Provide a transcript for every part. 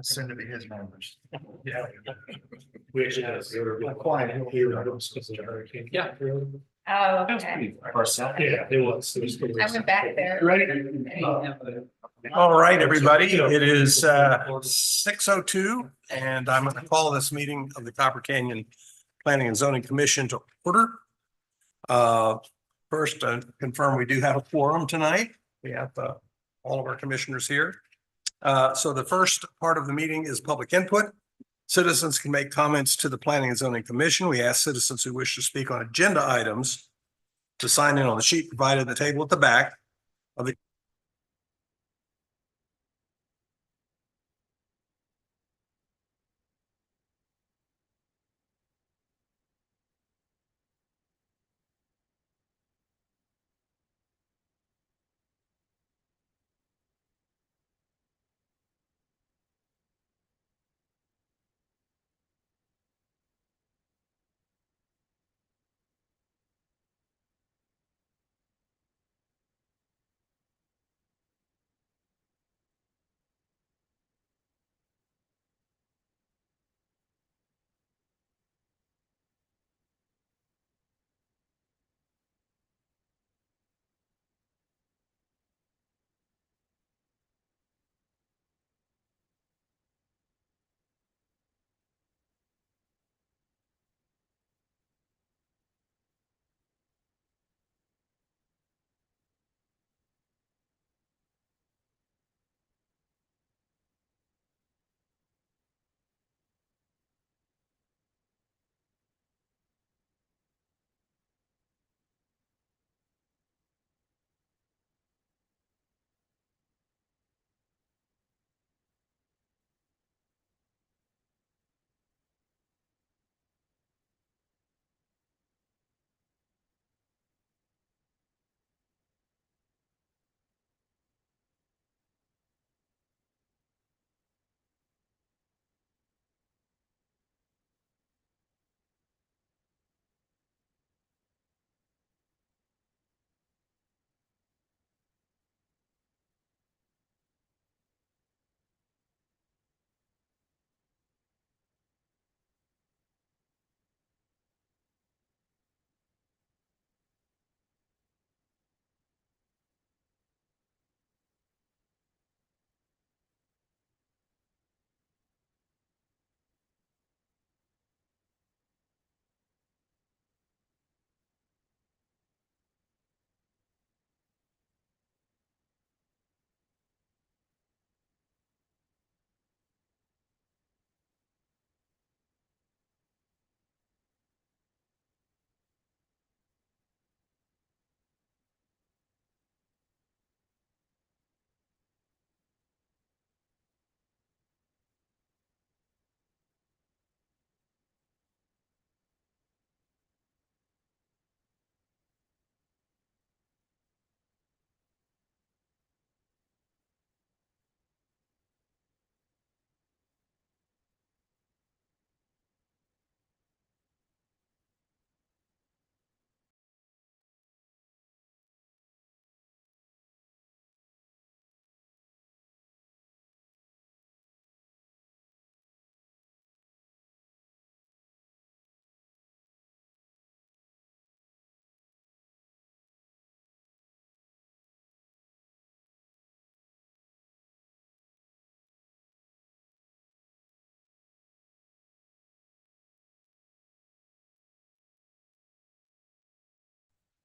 Soon to be his members. Yeah. Which has. Quiet. Yeah. Oh, okay. Yeah, it was. I went back there. Ready? All right, everybody, it is 6:02, and I'm going to call this meeting of the Copper Canyon Planning and Zoning Commission to order. First, confirm we do have a quorum tonight. We have all of our commissioners here. So the first part of the meeting is public input. Citizens can make comments to the Planning and Zoning Commission. We ask citizens who wish to speak on agenda items to sign in on the sheet provided at the table at the back of the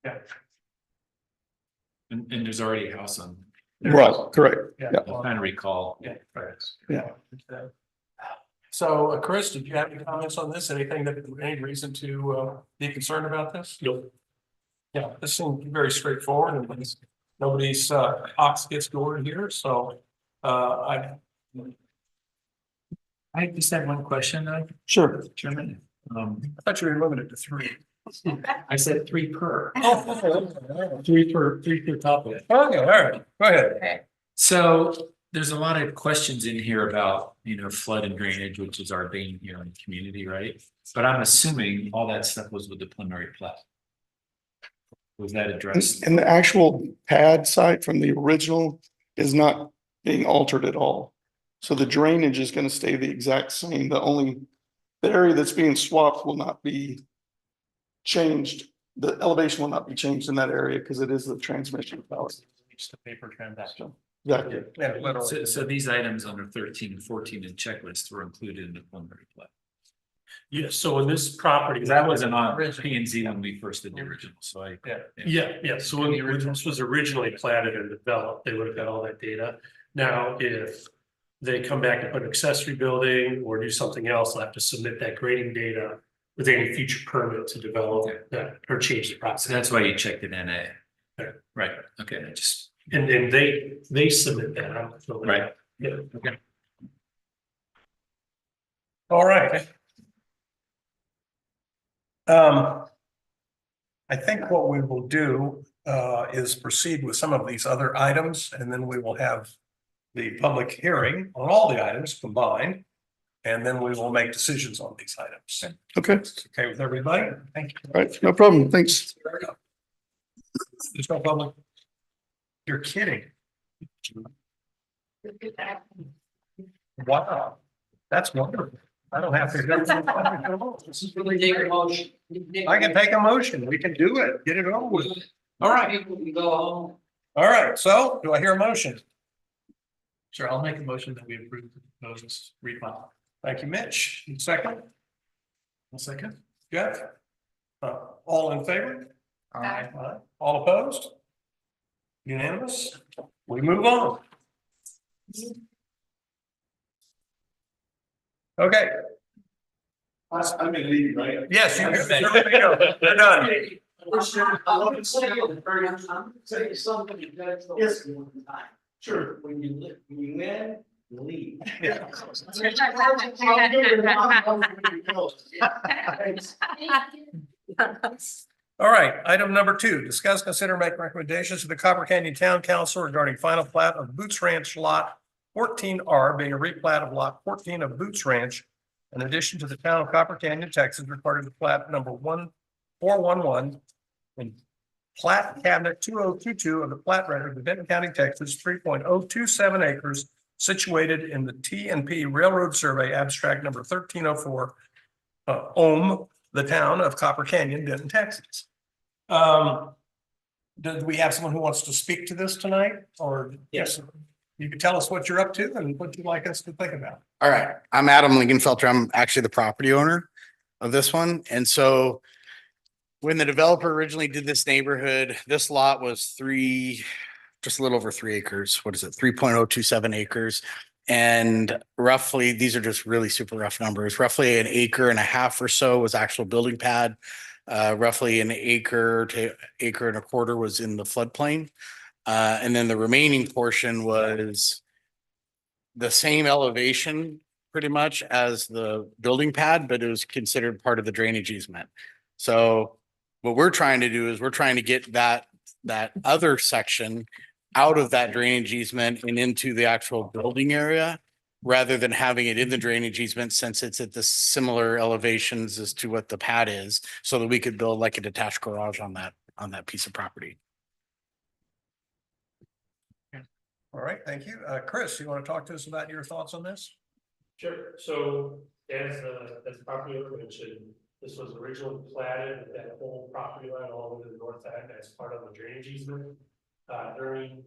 Yeah. And there's already a house on. Right, correct. Yeah. I'm trying to recall. Yeah. Yeah. So, Chris, did you have any comments on this? Anything that, any reason to be concerned about this? Nope. Yeah, this seems very straightforward and nobody's ox gets gored here, so I just had one question, Sure. Chairman. thought you were limited to 3. I said 3 per. Oh, 3 per topic. okay, all right, go ahead. Okay. So there's a lot of questions in here about, flood and drainage, which is our bane here in the community, right? But I'm assuming all that stuff was with the preliminary plat. Was that addressed? And the actual pad site from the original is not being altered at all. So the drainage is gonna stay the exact same. The area that's being swapped will not be changed. The elevation will not be changed in that area because it is the transmission power. Just a paper transaction. Exactly. Yeah, literally. So these items under 13 and 14 in checklist were included in the preliminary plat. Yes, so in this property. Because that wasn't on P and Z when we first did the original, so I. Yeah, so when this was originally platted and developed, they would have got all that data. Now, if they come back and put an accessory building or do something else, they'll have to submit that grading data with any future permit to develop that or change the So process. that's why you checked it NA. Okay. Right, okay, I just, And then they submit that. I'm not sure. right, Yeah. okay. All right. I think what we will do is proceed with some of these other items, and then we will have the public hearing on all the items combined. And then we will make decisions on these items. Okay, Okay with everybody? Thank you. all right, no problem. Thanks. There's no public. You're kidding. Wow, that's wonderful. I don't have to. This is really take a motion. I can take a motion. We can do it. Get it over with. All right, People can go home. all right. So do I hear a motion? Sure, I'll make a motion that we approve the proposed refile. Thank you, Mitch. Second, One second. Jeff? All in favor? Aye. Aye. All opposed? Unanimous? We move on. Okay, I'm gonna leave, right? yes, you can. They're done. Say something you guys don't listen one time. Sure. When you win, you leave. All right, item number 2, discuss, consider, make recommendations to the Copper Canyon Town Council regarding final plat of Boots Ranch Lot 14R being a replat of Lot 14 of Boots Ranch. In addition to the town of Copper Canyon, Texas, recorded the plat number 1411 in plat cabinet 2022 of the plat record of Benton County, Texas, 3.027 acres situated in the T&P Railroad Survey abstract number 1304, Ohm, the town of Copper Canyon, Denton, Texas. Do we have someone who wants to speak to this tonight, or? Yes. You can tell us what you're up to and what you'd like us to think about. All right, I'm Adam Lingenfelter. I'm actually the property owner of this one. And so when the developer originally did this neighborhood, this lot was just a little over 3 acres. What is it? 3.027 acres. And roughly, these are just really super rough numbers. Roughly 1.5 acres or so was actual building pad. Roughly 1 acre to 1.25 acres was in the floodplain. And then the remaining portion was the same elevation pretty much as the building pad, but it was considered part of the drainage easement. So what we're trying to do is we're trying to get that other section out of that drainage easement and into the actual building area, rather than having it in the drainage easement, since it's at the similar elevations as to what the pad is, so that we could build like a detached garage on that piece of property. All right, thank you. Chris, you want to talk to us about your thoughts on this? Sure, so as property owner mentioned, this was originally platted with that whole property line all the way to the north end as part of the drainage easement. During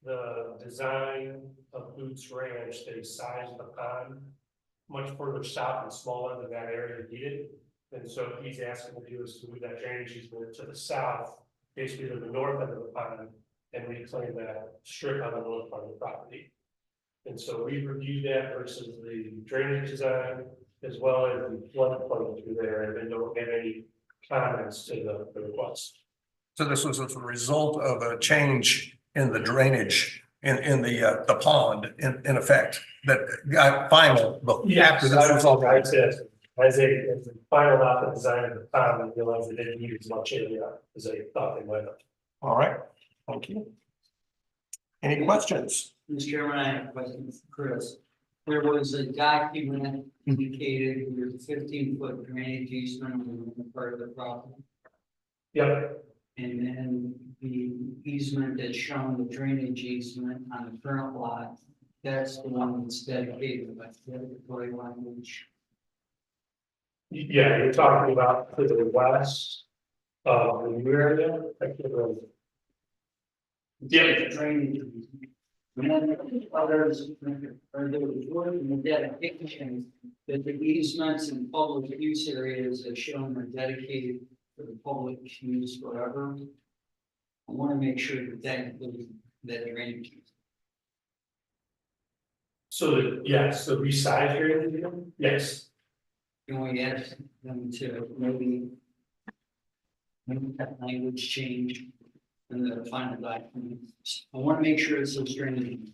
the design of Boots Ranch, they sized the pond much further south and smaller than that area needed. And so he's asking to do is to move that drainage easement to the south, basically to the north end of the pond, and reclaim that strip on the north part of the property. And so we reviewed that versus the drainage design, as well as the floodplain through there, and don't have any comments to the request. So this was as a result of a change in the drainage in the pond in effect that got final, but after this was all right. As a final out the design of the pond, I realized they didn't need as much area as they thought they might have. All right, thank you. Any questions? Mr. Chairman, I have a question for Chris. There was a document indicated with 15-foot drainage easement on the part of the property. Yep, And then the easement that's shown, the drainage easement on the current lot that's the one that's dedicated, but the other language. Yeah, you're talking about to the west, the new area, I can't remember. Yeah, Drainage. And then others, or there was word in the dedication that the easements and public use areas as shown are dedicated for the public use forever. I want to make sure that that includes that drainage. so the, yes, the resize area, yes. Can we ask them to maybe make that language change in the final document? I want to make sure it's a drainage.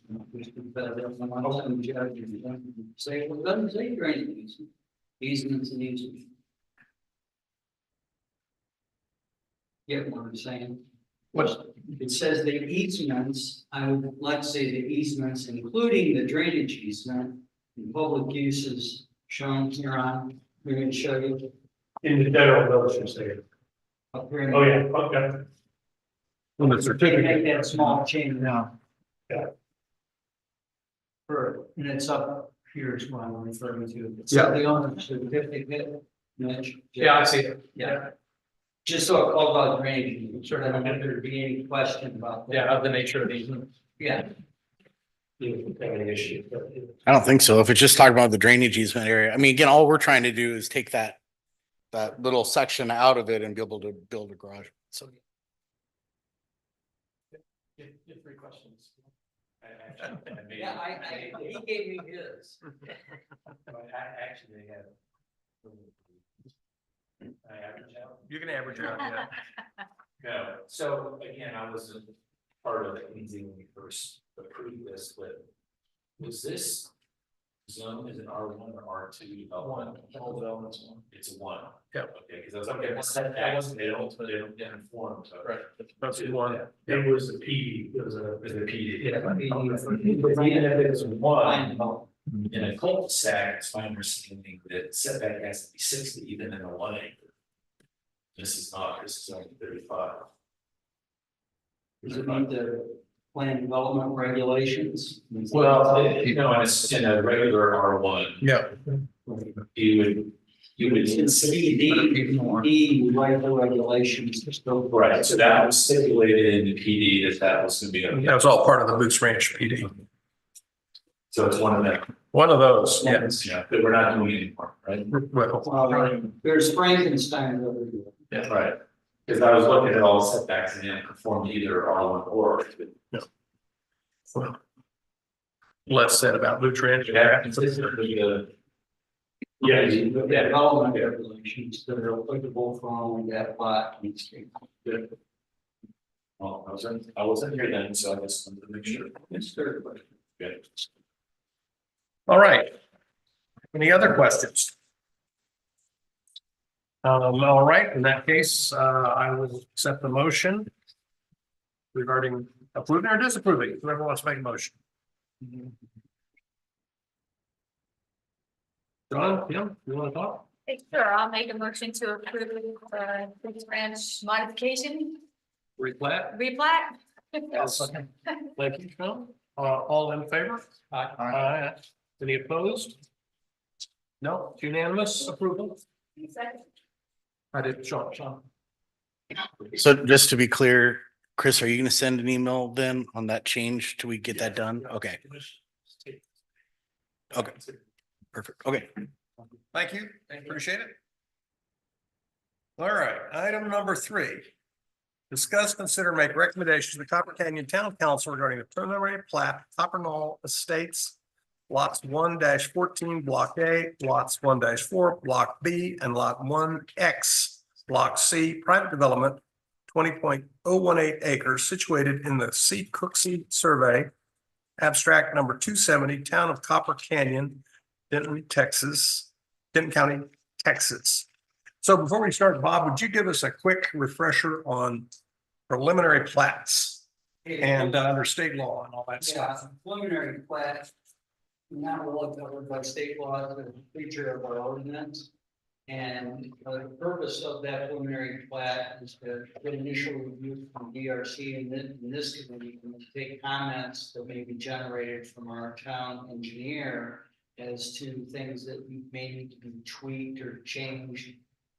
Say, well, it doesn't say drainage. Easements and easements. Get what I'm saying? What? It says the easements, I would like to say the easements, including the drainage easement and public uses shown here on, we're going to show you In the general notes, you're saying, up here. oh, yeah, okay. On the They certificate. make that small change now. Yeah. And it's up here is what I'm referring to. It's Yeah. the owner's certificate. Mitch. Yeah, I see it. Yeah. Just so it calls out drainage, sort of, I don't think there'd be any question about that. Yeah, of the nature of these. Yeah, You don't have any issue. I don't think so. If it's just talking about the drainage easement area, I mean, again, all we're trying to do is take that little section out of it and be able to build a garage. So. Get 3 questions. yeah, he gave me his. Actually, they have. I average out. You can average out, yeah. No, so again, I wasn't part of the cleansing when we first approved this, but was this zone is an R1 or R2? One. Whole development's one. It's a 1. Yep. Okay, because I was looking at the setbacks, they don't inform, so. Right. That's one. It was the PD, it was a. It was a PD. Yeah, But even if it's 1, in a cul-de-sac, it's my understanding that setback has to be 60 even in a 1 acre. This is not, this is only 35. Does it meet the plan development regulations? Well, and it's in a regular R1, Yeah. you would It's D, right, the regulations. right, so that was stipulated in the PD that was gonna be. That was all part of the Moose Ranch PD. So it's one of them, One of those, yes. yeah, but we're not doing it anymore, right? Well, There's Frankenstein over here. Yeah, right, because I was looking at all the setbacks and it conformed to either R1 or R2. well, less said about Moose Ranch. Yeah, consistently, Yeah, The development regulations that are applicable for only that lot. well, I wasn't here then, so I just wanted to make sure. It's third question. Good. All right. Any other questions? All right, in that case, I will accept the motion regarding approving or disapproving, whoever wants to make a motion. John, Tim, you want to talk? Sure, I'll make a motion to approve Moose Ranch modification, Replat? replat. Thank you, John. All in favor? Aye. Any opposed? No, it's unanimous approval. Second. I did, Sean. So just to be clear, Chris, are you gonna send an email then on that change till we get that done? Okay, Okay. perfect. Okay. Thank you. Appreciate it. All right, item number 3. Discuss, consider, make recommendations to the Copper Canyon Town Council regarding the preliminary plat, Copper Knoll Estates. Lots 1-14, block A, lots 1-4, block B, and lot 1X, block C, private development. 20.018 acres situated in the C. Cooksey Survey. Abstract number 270, Town of Copper Canyon, Denton, County, Texas. So before we start, Bob, would you give us a quick refresher on preliminary plats and under state law and all that Yeah, stuff? preliminary plat. Not really covered by state law, the feature of our ordinance. And the purpose of that preliminary plat is to get initial review from DRC and then in this committee, and to take comments that may be generated from our town engineer as to things that may need to be tweaked or changed.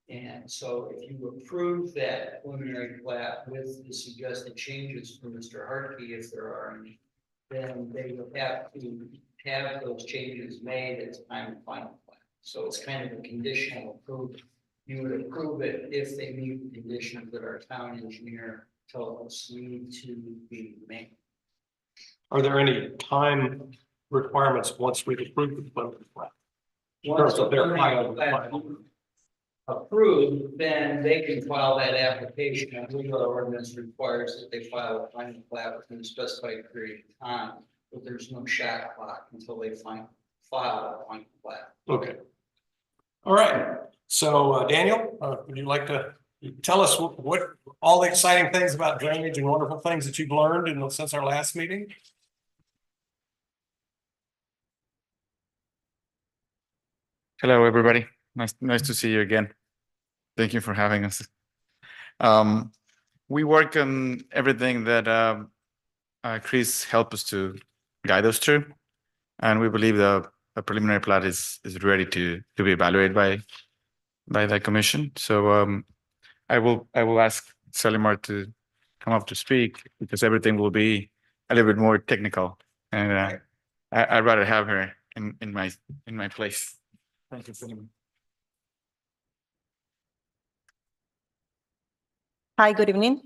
And so if you approve that preliminary plat with the suggested changes from Mr. Hartke, if there are any, then they will have to have those changes made at the time of final plat. So it's kind of a conditional approval. You would approve it if they meet the conditions that our town engineer told us need to be made. Are there any time requirements once we've approved the preliminary plat? Once So the they're preliminary final. plat approved, then they can file that application. I believe our ordinance requires that they file a final plat within a specified period of time, but there's no shot clock until they file a final plat. Okay. All right. So Daniel, would you like to tell us what all the exciting things about drainage and wonderful things that you've learned since our last meeting? Hello, everybody. Nice to see you again. Thank you for having us. We work on everything that Chris helped us to guide us through, and we believe the preliminary plat is ready to be evaluated by the commission. So I will ask Selimar to come up to speak because everything will be a little bit more technical, and I'd rather have her in my place. Thank you, Selimar. Hi, good evening.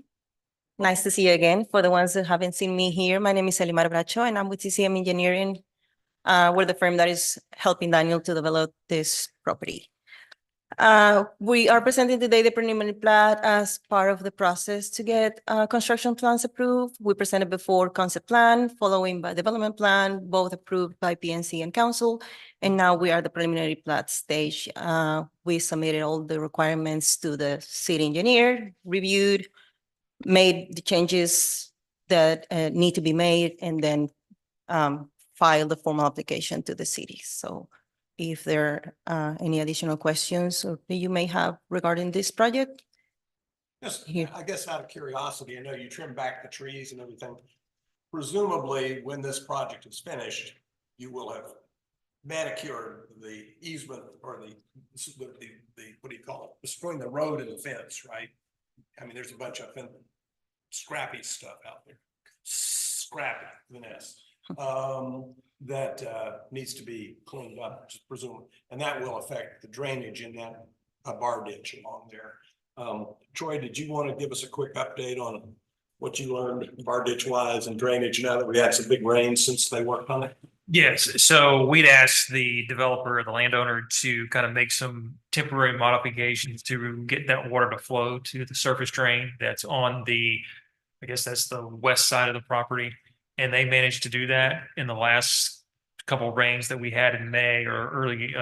Nice to see you again. For the ones that haven't seen me here, my name is Selimar Bracho and I'm with CCM Engineering. We're the firm that is helping Daniel to develop this property. We are presenting today the preliminary plat as part of the process to get construction plans approved. We presented before concept plan, following by development plan, both approved by PNC and council. And now we are at the preliminary plat stage. We submitted all the requirements to the city engineer, reviewed, made the changes that need to be made, and then filed the formal application to the city. So if there are any additional questions or you may have regarding this project. Just, Here. I guess out of curiosity, I know you trim back the trees and everything. Presumably, when this project is finished, you will have manicured the easement or the what do you call it? Between the road and the fence, right? I mean, there's a bunch of scrappy stuff out there. Scrappy, the nest. That needs to be cleaned up, presumably, and that will affect the drainage in that bar ditch along there. Troy, did you want to give us a quick update on what you learned bar ditch wise and drainage now that we had some big rains since they worked on it? Yes, so we'd asked the developer or the landowner to kind of make some temporary modifications to get that water to flow to the surface drain that's on I guess that's the west side of the property. And they managed to do that in the last couple of rains that we had in May or early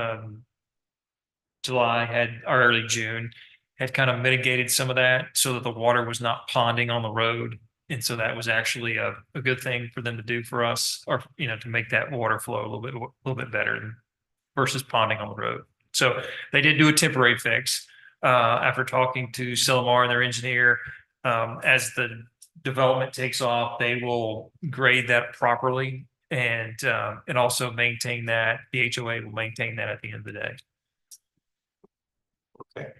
July or early June had kind of mitigated some of that so that the water was not ponding on the road. And so that was actually a good thing for them to do for us, or, to make that water flow a little bit better versus ponding on the road. So they did do a temporary fix after talking to Selimar and their engineer. As the development takes off, they will grade that properly and also maintain that. The HOA will maintain that at the end of the day. Okay.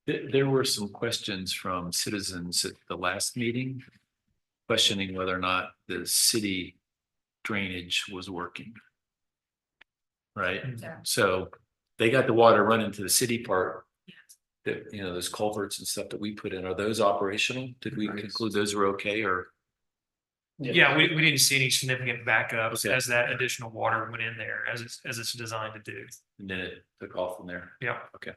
There were some questions from citizens at the last meeting, questioning whether or not the city drainage was working. Right? Yeah. So they got the water running to the city part. That, those culverts and stuff that we put in, are those operational? Did we conclude those are okay, or? Yeah, we didn't see any significant backups Okay. as that additional water went in there as it's designed to do. And then it took off from there. Yeah. Okay.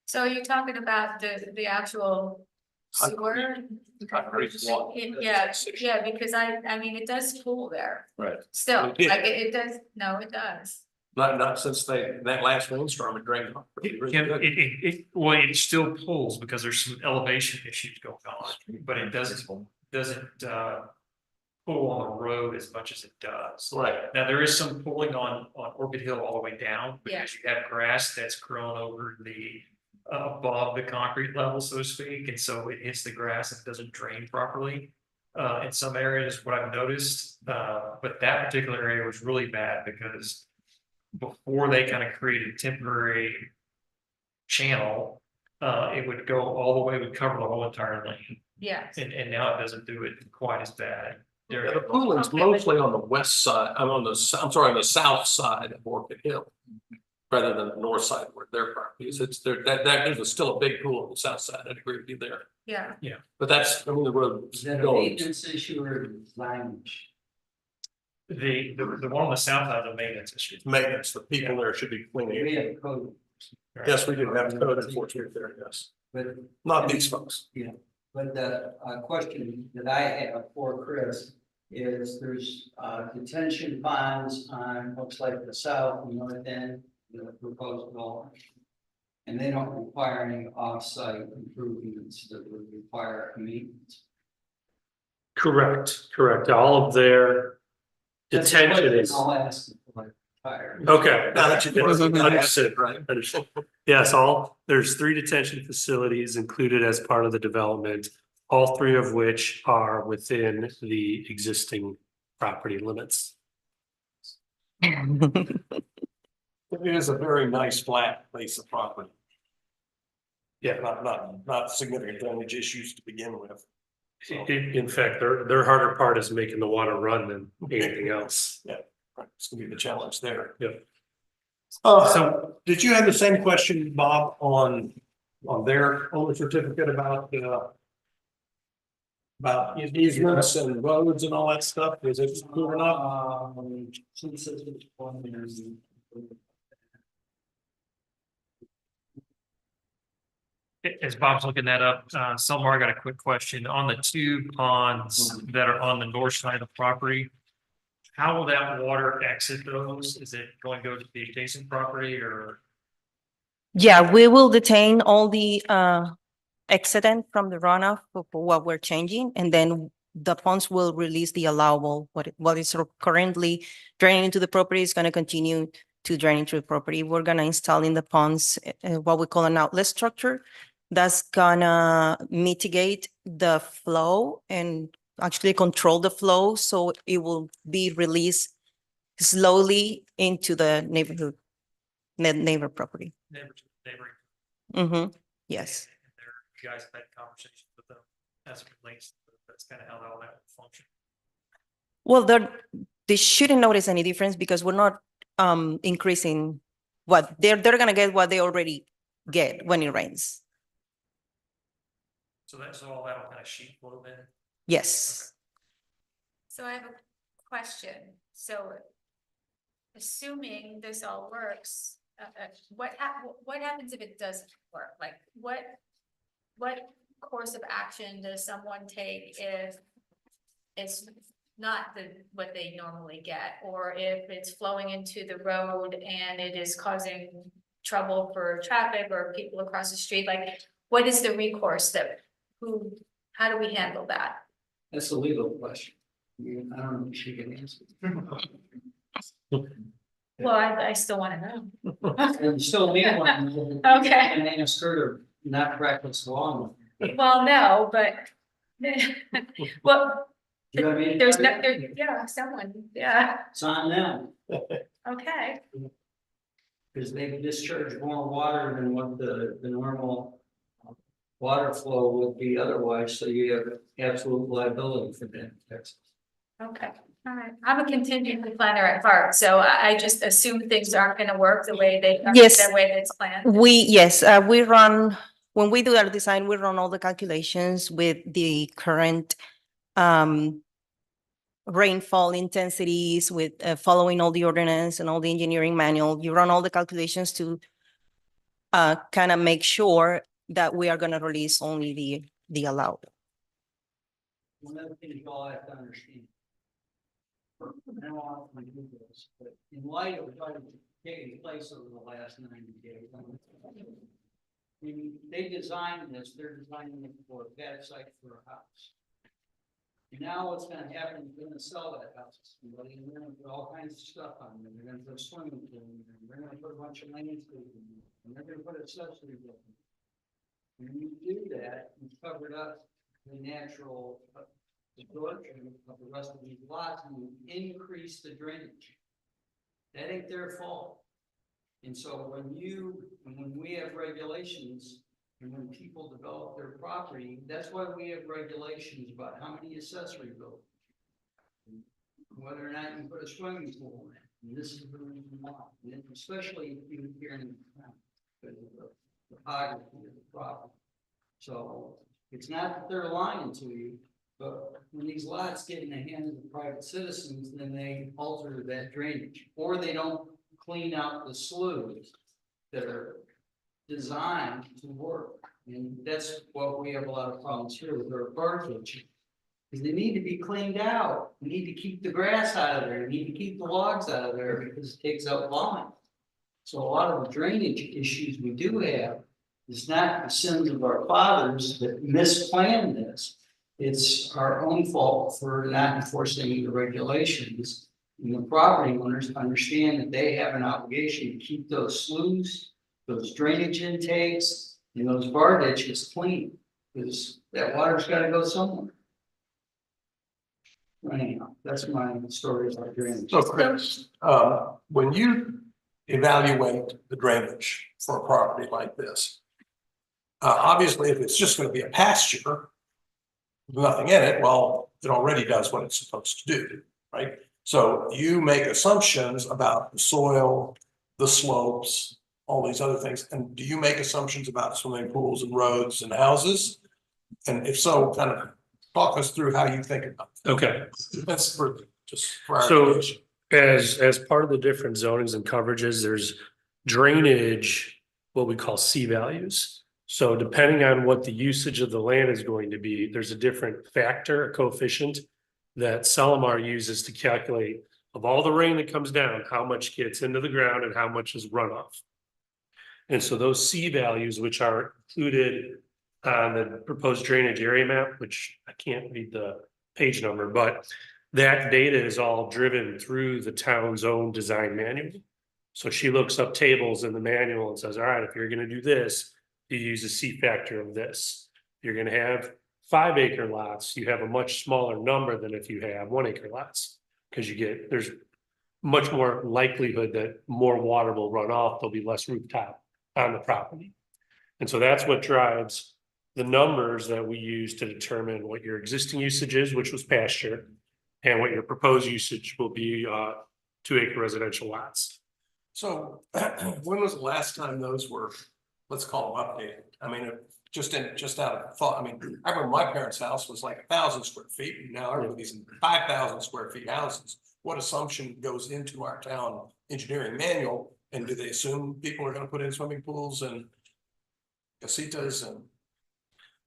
So you're talking about the actual sewer? Concrete wall. Yeah, because I mean, it does pool there Right. still, It did. like it does, no, it does. Not since that last rainstorm, it drained. Well, it still pulls because there's some elevation issues going on, but it doesn't pull on the road as much as it does. Right. Now, there is some pulling on Orchid Hill all the way down. Yeah. Because you have grass that's grown over the, above the concrete level, so to speak, and so it hits the grass and doesn't drain properly. In some areas, what I've noticed, but that particular area was really bad because before they kind of created temporary channel, it would go all the way, would cover the whole entire lane, Yes. and now it doesn't do it quite as bad. Yeah, the pooling's Okay, but- mostly on the west side, on the south side of Orchid Hill. Rather than the north side where their property is, it's there, there's still a big pool on the south side, I'd agree with you there. Yeah. But that's, I mean, the road Is that a goes, maintenance issue or signage? The one on the south side of the maintenance issue. maintenance, the people there should be cleaning We it. have code, Yes, we do have code enforcement there, yes, but not these folks. But the question that I have for Chris is there's detention ponds on, looks like the south and north end, the proposed development. And they don't require any off-site improvements that would require maintenance. Correct. All of their detention is, I'll ask them for my fire. okay. Now that you did it, Understood. right? Understood. Yes, there's 3 detention facilities included as part of the development, all 3 of which are within the existing property limits. It is a very nice flat place of property. Yeah. Not significant drainage issues to begin with. So, In fact, their harder part is making the water run than anything else. right, it's gonna be the challenge there. Yeah. So did you have the same question, Bob, on their owner certificate about easements and roads and all that stuff? Is it cool or not? Since it's one there's. As Bob's looking that up, Selmar, I got a quick question on the 2 ponds that are on the north side of the property. How will that water exit those? Is it going to go to the adjacent property or? Yeah, we will detain all the excident from the runoff for what we're changing, and then the ponds will release the allowable, what is currently draining into the property is gonna continue to drain into the property. We're gonna install in the ponds what we call an outlet structure that's gonna mitigate the flow and actually control the flow, so it will be released slowly into the neighborhood, neighbor property. Neighboring. Mm-hmm, yes. And you guys have had conversations with them as it relates, that's kind of how all that will function. Well, they shouldn't notice any difference because we're not increasing what they're gonna get what they already get when it rains. So that's all that'll kind of sheet flow then. Yes. So I have a question. So assuming this all works, what happens if it doesn't work? Like what course of action does someone take if it's not what they normally get, or if it's flowing into the road and it is causing trouble for traffic or people across the street? Like, what is the recourse how do we handle that? That's a legal question. I don't know if she can answer. Well, I still want to know. And still legal one. Okay. And ask her to not practice law. Well, no, but well, You know what I mean? there's no, yeah, someone, yeah, It's on them, okay. because they discharge more water than what the normal water flow would be otherwise, so you have absolute liability for that. Okay, all right. I'm a contingency planner at heart, so I just assume things aren't gonna work the way Yes. the way that's planned. We run, when we do our design, we run all the calculations with the current rainfall intensities, with following all the ordinance and all the engineering manual. You run all the calculations to kind of make sure that we are gonna release only the allowed. One other thing you all have to understand. I don't often do this, but in light of what is taking place over the last 90 days. When they designed this, they're designing it for a bad site for a house. And now what's gonna happen, you're gonna sell that house, to somebody, and they're gonna put all kinds of stuff on there, they're gonna put a swimming pool in there, they're gonna put a bunch of landscaping in there, and they're gonna put accessory building. When you do that, you covered up the natural absorption of the rest of these lots, and you increase the drainage. That ain't their fault. And so when we have regulations, and when people develop their property, that's why we have regulations about how many accessory buildings. Whether or not you can put a swimming pool in it, and this is the reason why, and especially if you here in the town, because of the topography of the property. So it's not that they're lying to you, but when these lots get in the hands of private citizens, then they alter that drainage, or they don't clean out the sloughs that are designed to work. And that's what we have a lot of problems here with our bird kitchen. Because they need to be cleaned out. We need to keep the grass out of there. We need to keep the logs out of there because it takes up volume. So a lot of the drainage issues we do have is not the sins of our fathers that misplanned this. It's our own fault for not enforcing the regulations. And the property owners understand that they have an obligation to keep those sloughs, those drainage intakes, and those bar ditches clean, because that water's gotta go somewhere. Anyhow, that's my story about drainage. So Chris, when you evaluate the drainage for a property like this, obviously, if it's just gonna be a pasture, with nothing in it, well, it already does what it's supposed to do, right? So you make assumptions about the soil, the slopes, all these other things. And do you make assumptions about swimming pools and roads and houses? And if so, kind of talk us through how you think about it. Okay, That's for just for our So- information. as part of the different zonings and coverages, there's drainage, what we call C values. So depending on what the usage of the land is going to be, there's a different factor, a coefficient that Salamar uses to calculate of all the rain that comes down, how much gets into the ground and how much is runoff. And so those C values, which are included on the proposed drainage area map, which I can't read the page number, but that data is all driven through the town's own design manual. So she looks up tables in the manual and says, all right, if you're gonna do this, you use a C factor of this. You're gonna have 5 acre lots, you have a much smaller number than if you have 1 acre lots. Because there's much more likelihood that more water will run off, there'll be less rooftop on the property. And so that's what drives the numbers that we use to determine what your existing usage is, which was pasture, and what your proposed usage will be, 2 acre residential lots. So when was the last time those were, let's call them updated? I mean, just out of thought, I mean, I remember my parents' house was like 1,000 square feet, and now everybody's in 5,000 square feet houses. What assumption goes into our town engineering manual? And do they assume people are gonna put in swimming pools and casitas and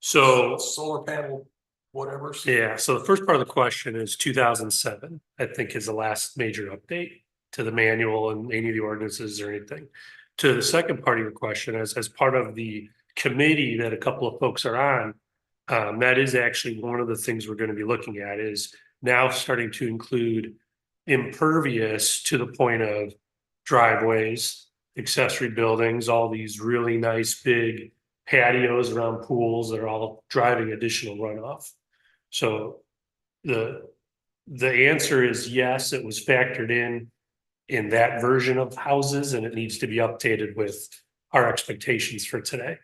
So, solar panel, whatever? yeah, so the first part of the question is 2007, I think is the last major update to the manual and any of the ordinances or anything. To the second part of your question, as part of the committee that a couple of folks are on, that is actually one of the things we're gonna be looking at is now starting to include impervious to the point of driveways, accessory buildings, all these really nice big patios around pools that are all driving additional runoff. So the answer is yes, it was factored in that version of houses, and it needs to be updated with our expectations for today.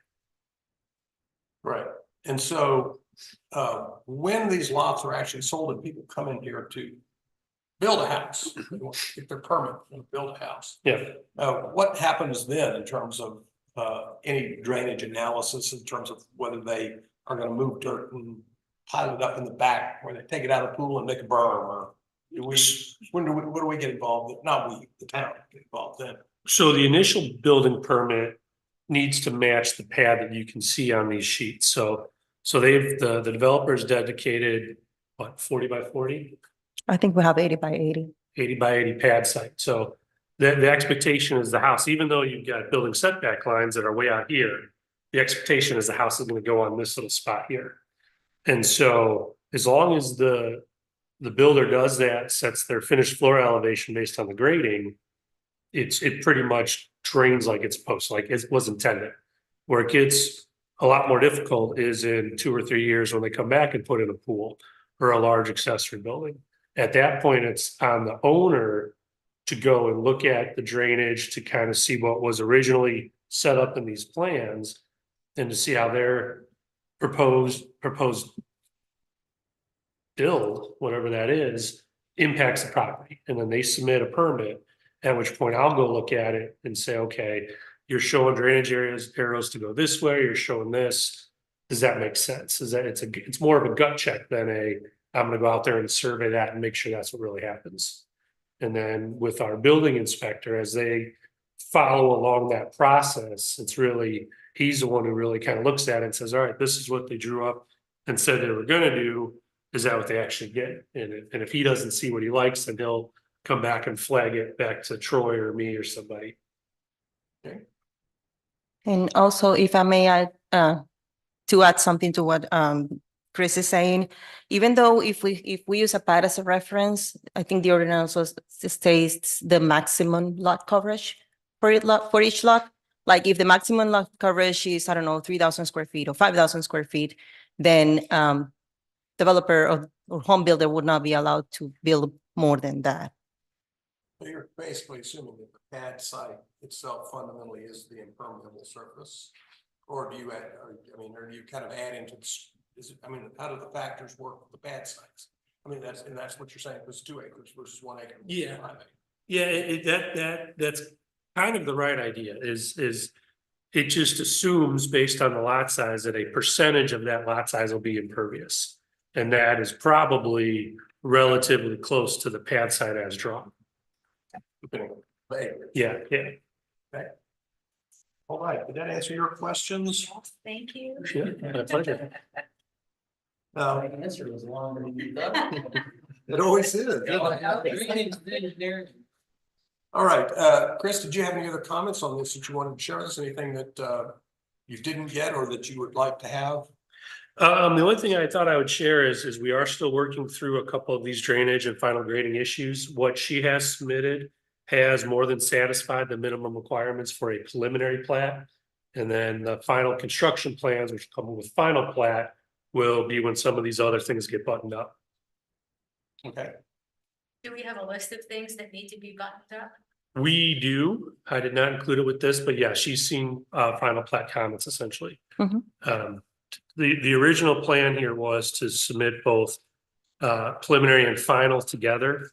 Right, and so, when these lots are actually sold and people come in here to build a house, if they're permanent, and build a house. Yeah. What happens then in terms of, any drainage analysis in terms of whether they are gonna move dirt and pile it up in the back, or they take it out of the pool and make a berm, or what do we get involved in? Not we, the town get involved in. So the initial building permit needs to match the pad that you can see on these sheets. So the developers dedicated, what, 40 by 40? I think we have 80 by 80. 80 by 80 pad site. So the expectation is the house, even though you've got building setback lines that are way out here, the expectation is the house is going to go on this little spot here. And so as long as the builder does that, sets their finished floor elevation based on the grading, it pretty much drains like it's supposed, like it was intended. Where it gets a lot more difficult is in 2 or 3 years when they come back and put in a pool or a large accessory building. At that point, it's on the owner to go and look at the drainage to kind of see what was originally set up in these plans and to see how their proposed build, whatever that is, impacts the property. And then they submit a permit, at which point I'll go look at it and say, okay, you're showing drainage arrows to go this way, you're showing this. Does that make sense? Is that it's more of a gut check than I'm gonna go out there and survey that and make sure that's what really happens. And then with our building inspector, as they follow along that process, he's the one who really kind of looks at it and says, all right, this is what they drew up and said they were gonna do. Is that what they actually get? And if he doesn't see what he likes, then he'll come back and flag it back to Troy or me or somebody. And also, if I may add, to add something to what Chris is saying, even though if we use a pad as a reference, I think the ordinance also states the maximum lot coverage for each lot. Like if the maximum lot coverage is, I don't know, 3,000 square feet or 5,000 square feet, then developer or home builder would not be allowed to build more than that. So you're basically assuming that the pad site itself fundamentally is the impermeable surface? Or do you add, are you kind of adding to this? How do the factors work with the pad sites? That's what you're saying, it was 2 acres versus 1 acre. Yeah. Yeah, that's kind of the right idea is it just assumes based on the lot size that a percentage of that lot size will be impervious. And that is probably relatively close to the pad site as drawn. Yeah. Okay. All right, did that answer your questions? Thank you. Sure, my pleasure. My answer was longer than you thought. It always is. All right, Chris, did you have any other comments on this that you wanted to share with us? Anything that you didn't get or that you would like to have? The only thing I thought I would share is we are still working through a couple of these drainage and final grading issues. What she has submitted has more than satisfied the minimum requirements for a preliminary plat. And then the final construction plans, which come with final plat, will be when some of these other things get buttoned up. Okay. Do we have a list of things that need to be buttoned up? We do. I did not include it with this, but yeah, she's seen final plat comments essentially. Mhm. The original plan here was to submit both preliminary and final together.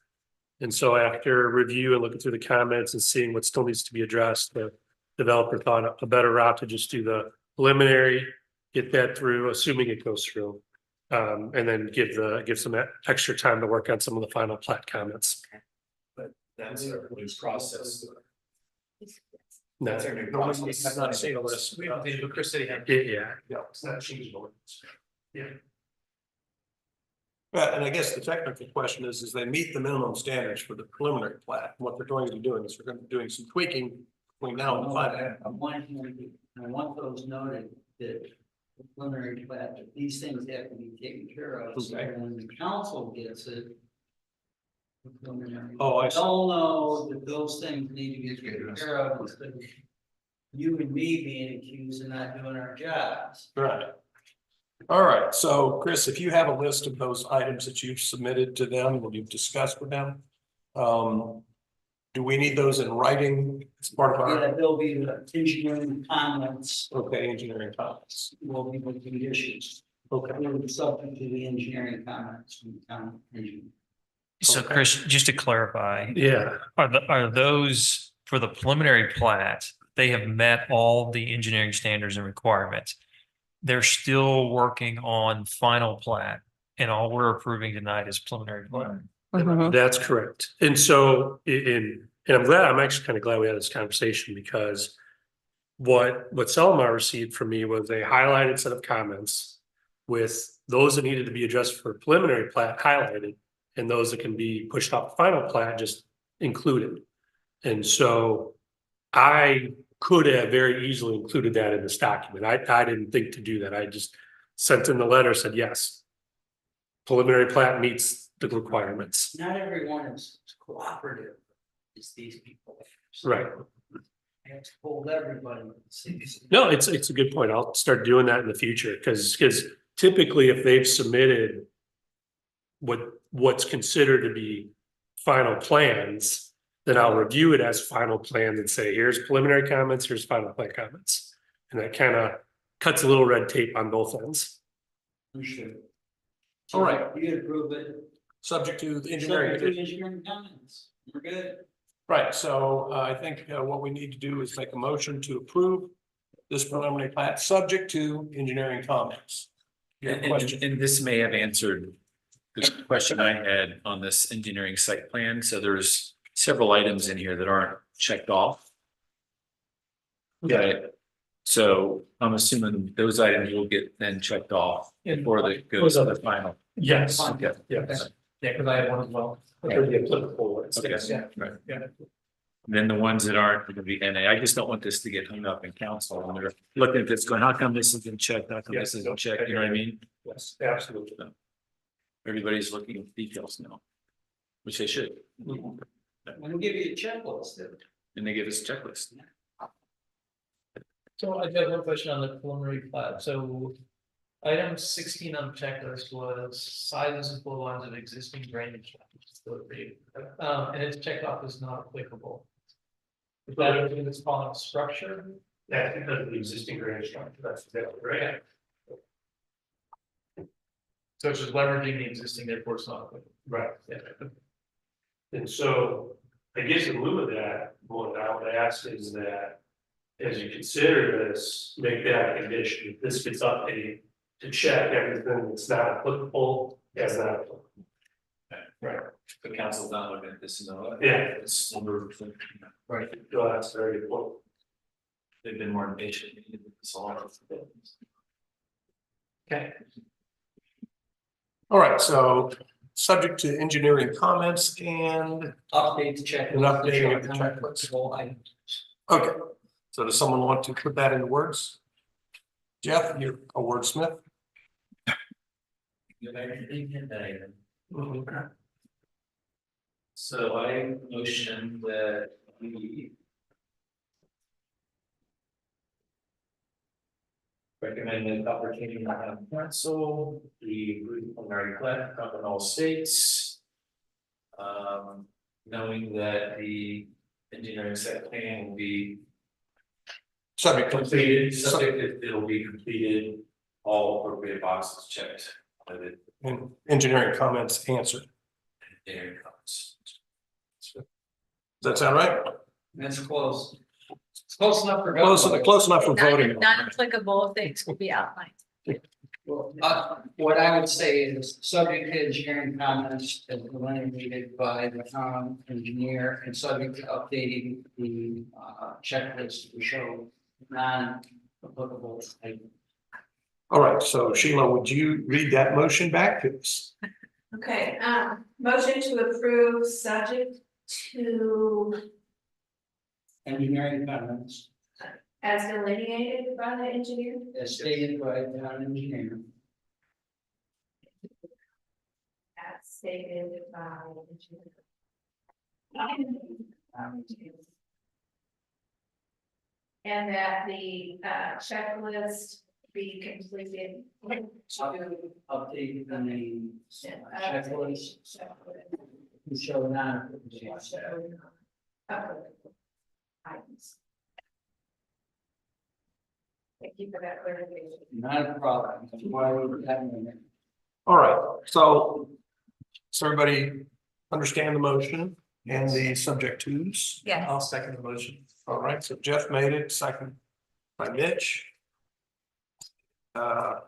And so after review and looking through the comments and seeing what still needs to be addressed, the developer thought a better route to just do the preliminary, get that through, assuming it goes through. And then give some extra time to work on some of the final plat comments. That's our process. No, That's our new No, I'm process. not saying all this. Chris said he had. yeah, It's not changing. Yeah. Well, and I guess the technical question is they meet the minimum standards for the preliminary plat. What they're going to be doing is we're going to be doing some tweaking between now and the final. I want those noted that the preliminary plat, that these things have to be taken care of, so Okay. when the council gets it. the preliminary, Oh, I see. they'll know that those things need to be taken care of instead of you and me being accused of not doing our jobs. Right. All right, so Chris, if you have a list of those items that you've submitted to them, that you've discussed with them, do we need those in writing as part of our, Yeah, there'll be the engineering comments okay, engineering comments? will be the conditions. Okay, They will be subject to the engineering comments from the town engineer. So Okay. Chris, just to clarify, Yeah, are those for the preliminary plat, they have met all the engineering standards and requirements. They're still working on final plat and all we're approving tonight is preliminary plat. Mhm. that's correct. And so and I'm actually kind of glad we had this conversation because what Selmar received from me was a highlighted set of comments with those that needed to be addressed for preliminary plat highlighted and those that can be pushed off final plat just included. And so I could have very easily included that in this document. I didn't think to do that. I just sent in the letter, said yes. preliminary plat meets the requirements. Not everyone is cooperative, as these people. Right. I have to hold everybody. No, it's a good point. I'll start doing that in the future, because typically if they've submitted what's considered to be final plans, then I'll review it as final plans and say, here's preliminary comments, here's final plan comments. And that kind of cuts a little red tape on both ends. Sure. All right. You approve it. Subject to the Subject engineering. to engineering comments. We're good. Right, so I think what we need to do is make a motion to approve this preliminary plat, subject to engineering comments. Your question? And this may have answered this question I had on this engineering site plan. So there's several items in here that aren't checked off. Okay, so I'm assuming those items will get then checked off before they go to the final. Yes. Okay. Yes. Yeah, because I had one as well. For the applicable ones. Okay. Yes. Right. Then the ones that aren't going to be NA, I just don't want this to get hung up in council and they're looking at this going, how come this isn't checked? How come this isn't checked? You know what I mean? Yes, absolutely. Everybody's looking at details now, which they should. We'll give you a checklist. And they give us a checklist. So I got one question on the preliminary plat. So item 16 on the checklist was sizes and flow lines of existing drainage. And it's checked off as not applicable. Is that including this falling structure? That's because of the existing drainage structure. That's exactly right. So it's just leveraging the existing, therefore it's not applicable. Right. And so I guess in lieu of that, what I would ask is that as you consider this, make that a condition. This gets updated to check everything that's not applicable as not applicable. Right. The council's not looking at this, no. Yeah. It's number. Right. Well, that's very good point. They've been more impatient. It's all. Okay. All right, so subject to engineering comments and, Update the checklist. An updating of the checklist. All items. okay. So does someone want to put that into words? Jeff, you're a wordsmith. Mhm. So I motion that we recommend the application of council, the preliminary plat cover all states. Knowing that the engineering site plan will be Subject to completed, subject that it'll be completed, all appropriate boxes checked. By the and engineering comments answered. engineering comments. Does that sound right? That's close. It's close enough for. Close enough for voting. Non applicable things will be outlined. Well, what I would say is, subject to engineering comments as delineated by the town engineer and subject to updating the checklist to show non-applicable items. All right, so Sheila, would you read that motion back to us? Okay, motion to approve subject to Engineering comments as delineated by the engineer. as stated by the town engineer. As stated by engineer. And that the checklist be completed. Update the name. Checklist to show non-applicable. Items. Thank you for that clarification. Not a problem. That's why we're having it. All right, so does everybody understand the motion and the subject twos? Yes. I'll second the motion. All right, so Jeff made it, second by Mitch. No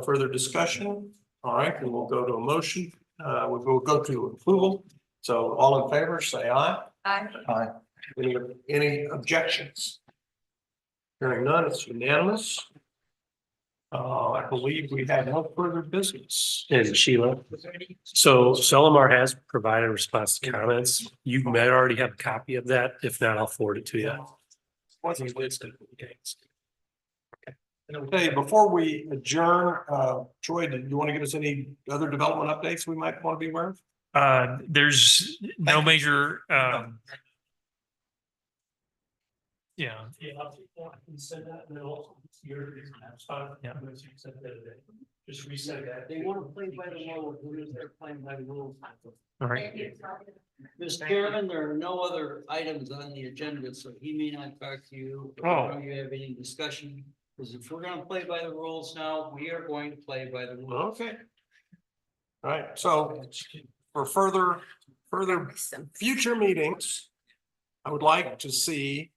further discussion. All right, then we'll go to a motion. We'll go to approval. So all in favor, say aye. Aye. Any objections? Hearing none, it's unanimous. I believe we have no further business. And Sheila, so Selimar has provided a response to comments. You might already have a copy of that. If not, I'll forward it to you. Wasn't listed. Okay. Okay, before we adjourn, Troy, do you want to give us any other development updates we might want to be aware of? There's no Thank you. major, yeah. Yeah, you said that, and then also, your, Yeah. you said the other day. Just reset that. They want to play by the rules, they're playing by the rules. All right. Mr. Chairman, there are no other items on the agenda, so he may not talk to you. Oh. I don't know if you have any discussion, because if we're gonna play by the rules now, we are going to play by the rules. Okay. All right, so for further future meetings, I would like to see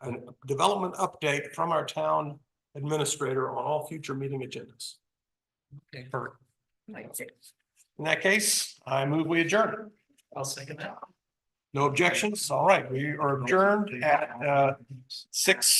a development update from our town administrator on all future meeting agendas. Okay, perfect. In that case, I move we adjourn. I'll second that. No objections? All right, we are adjourned at 6:00.